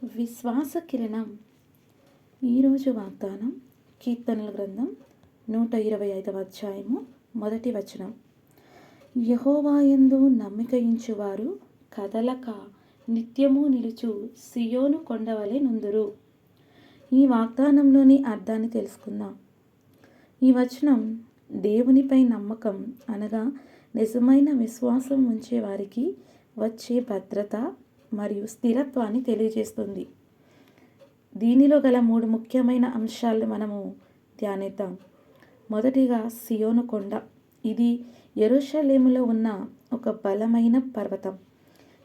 విశ్వాస కిరణం. ఈరోజు వాగ్దానం కీర్తనల గ్రంథం 125వ అధ్యాయము 1వ వచనం. యెహోవాయందు నమ్మికయించువారు కదలక నిత్యము నిలుచు సియోను కొండవలె నుందురు. ఈ వాగ్దానంలోని అర్థాన్ని తెలుసుకుందాం. ఈ వచనం దేవునిపై నమ్మకం అనగా నిజమైన విశ్వాసం ఉంచే వారికి వచ్చే భద్రత మరియు స్థిరత్వాన్ని తెలియజేస్తుంది. దీనిలో గల 3 ముఖ్యమైన అంశాలను మనము ధ్యానిద్దాం. మొదటిగా సియోను కొండ. ఇది యెరూషలేములో ఉన్న ఒక బలమైన పర్వతం.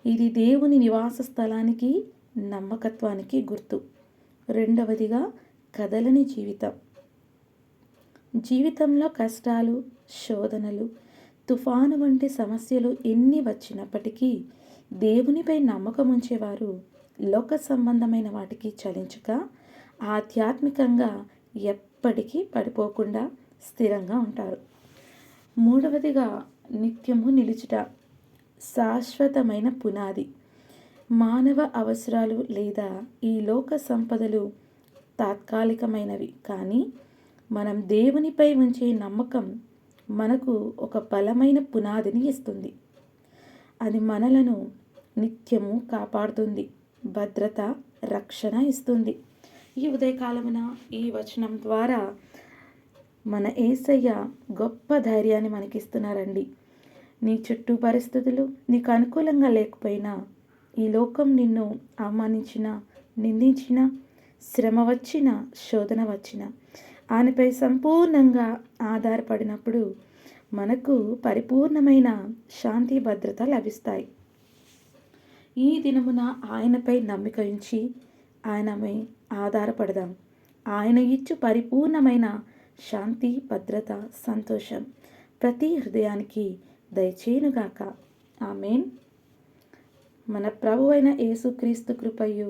ఇది దేవుని నివాస స్థలానికి, నమ్మకత్వానికి గుర్తు. రెండవదిగా కదలని జీవితం. జీవితంలో కష్టాలు, శోధనలు, తుఫాను వంటి సమస్యలు ఎన్ని వచ్చినప్పటికీ దేవునిపై నమ్మకం ఉంచేవారు లోక సంబంధమైన వాటికి చలించక ఆధ్యాత్మికంగా ఎప్పటికీ పడిపోకుండా స్థిరంగా ఉంటారు. మూడవదిగా నిత్యము నిలుచుట. శాశ్వతమైన పునాది. మానవ అవసరాలు లేదా ఈ లోక సంపదలు తాత్కాలికమైనవి, కానీ మనం దేవునిపై ఉంచే నమ్మకం మనకు ఒక బలమైన పునాదిని ఇస్తుంది. అది మనలను నిత్యము కాపాడుతుంది, భద్రత, రక్షణ ఇస్తుంది. ఈ ఉదయకాలమున ఈ వచనం ద్వారా మన యేసయ్య గొప్ప ధైర్యాన్ని మనకిస్తున్నారండి. నీ చుట్టూ పరిస్థితులు నీకు అనుకూలంగా లేకపోయినా, ఈ లోకం నిన్ను అవమానించిన, నిందించిన, శ్రమ వచ్చిన, శోధన వచ్చిన, ఆయనపై సంపూర్ణంగా ఆధారపడినప్పుడు మనకు పరిపూర్ణమైన శాంతి, భద్రత లభిస్తాయి. ఈ దినమున ఆయనపై నమ్మిక ఉంచి ఆయనపై ఆధారపడదాం. ఆయన ఇచ్చు పరిపూర్ణమైన శాంతి, భద్రత, సంతోషం ప్రతి హృదయానికి దయచేయునుగాక. ఆమేన్. మన ప్రభువైన యేసుక్రీస్తు కృపయు,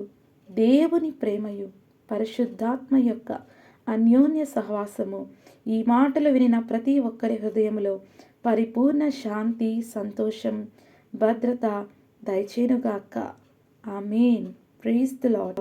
దేవుని ప్రేమయు, పరిశుద్ధాత్మ యొక్క అన్యోన్య సహవాసము ఈ మాటలు వినిన ప్రతి ఒక్కరి హృదయంలో పరిపూర్ణ శాంతి, సంతోషం, భద్రత దయచేయునుగాక. ఆమేన్. Praise the lord.